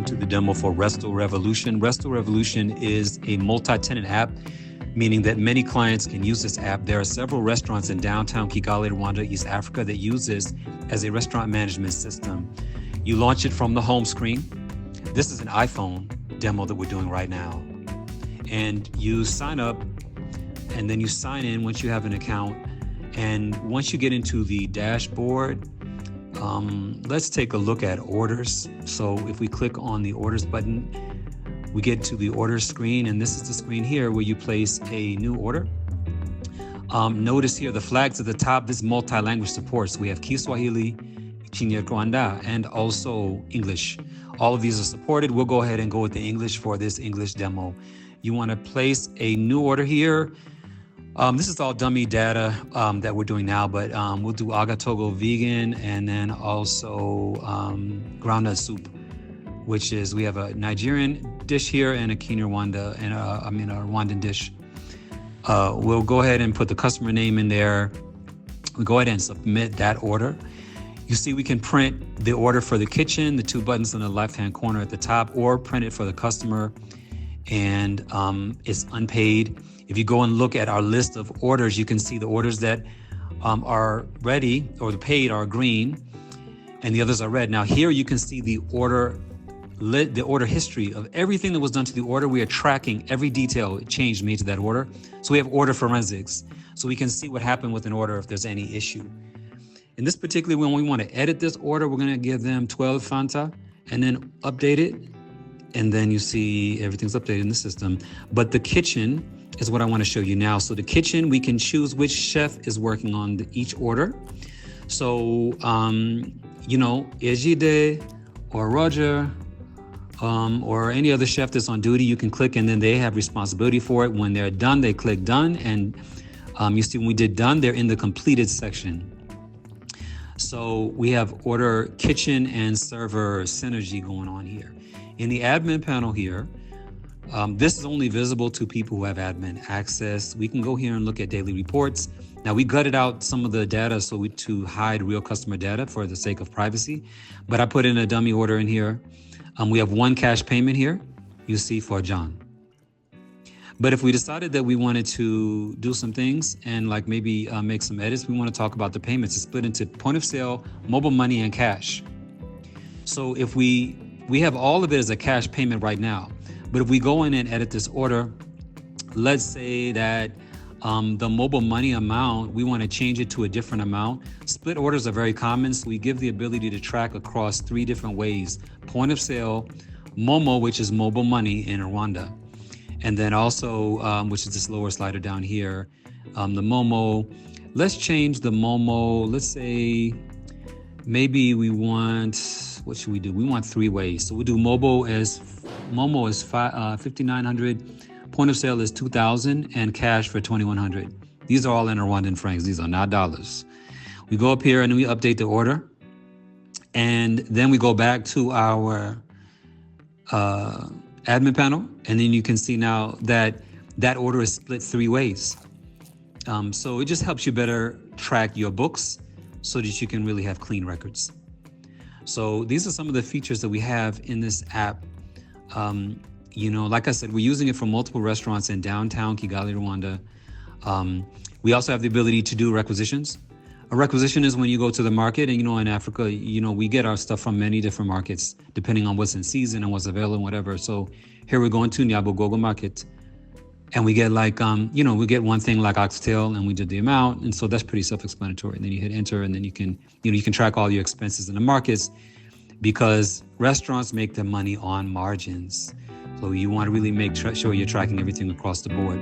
to the demo for RestoRevolution. RestoRevolution is a multi-tenant app, meaning that many clients can use this app. There are several restaurants in downtown Kigali, Rwanda, East Africa that use this as a restaurant management system. You launch it from the home screen. This is an iPhone demo that we're doing right now. And you sign up, and then you sign in once you have an account. And once you get into the dashboard, let's take a look at orders. So if we click on the orders button, we get to the orders screen, and this is the screen here where you place a new order. Notice here the flags at the top, this multi-language support. So we have Kiswahili, Kinyarwanda, and also English. All of these are supported. We'll go ahead and go with the English for this English demo. You want to place a new order here. This is all dummy data that we're doing now, but we'll do Agatogo vegan, and then also groundnut soup, which is, we have a Nigerian dish here and a Kinyarwanda, and a Rwandan dish. We'll go ahead and put the customer name in there. We go ahead and submit that order. You see we can print the order for the kitchen, the two buttons in the left-hand corner at the top, or print it for the customer, and it's unpaid. If you go and look at our list of orders, you can see the orders that are ready or the paid are green, and the others are red. Now here you can see the order history of everything that was done to the order. We are tracking every detail change made to that order. So we have order forensics, so we can see what happened with an order if there's any issue. In this particular one, we want to edit this order. We're going to give them 12 Fanta and then update it. And then you see everything's updated in the system. But the kitchen is what I want to show you now. So the kitchen, we can choose which chef is working on each order. So, Ejide or Roger or any other chef that's on duty, you can click, and then they have responsibility for it. When they're done, they click done. And you see when we did done, they're in the completed section. So we have order kitchen and server synergy going on here. In the admin panel here, this is only visible to people who have admin access. We can go here and look at daily reports. Now we gutted out some of the data to hide real customer data for the sake of privacy, but I put in a dummy order in here. We have one cash payment here, you see, for John. But if we decided that we wanted to do some things and like maybe make some edits, we want to talk about the payments. It's split into point of sale, mobile money, and cash. So if we have all of it as a cash payment right now, but if we go in and edit this order, let's say that the mobile money amount, we want to change it to a different amount. Split orders are very common, so we give the ability to track across 3 different ways: point of sale, Momo, which is mobile money in Rwanda, and then also, which is this lower slider down here, the Momo. Let's change the Momo. Let's say maybe we want, what should we do? We want 3 ways. So we'll do Momo is 5,900, point of sale is 2,000, and cash for 2,100. These are all in Rwandan francs. These are not dollars. We go up here and we update the order. And then we go back to our admin panel, and then you can see now that that order is split 3 ways. So it just helps you better track your books so that you can really have clean records. So these are some of the features that we have in this app. Like I said, we're using it for multiple restaurants in downtown Kigali, Rwanda. We also have the ability to do requisitions. A requisition is when you go to the market, and in Africa, we get our stuff from many different markets, depending on what's in season and what's available and whatever. So here we're going to Nyabugogo market, and we get we get one thing like oxtail, and we did the amount. And so that's pretty self-explanatory. And then you hit enter, and then you can track all your expenses in the markets, because restaurants make their money on margins. So you want to really make sure you're tracking everything across the board.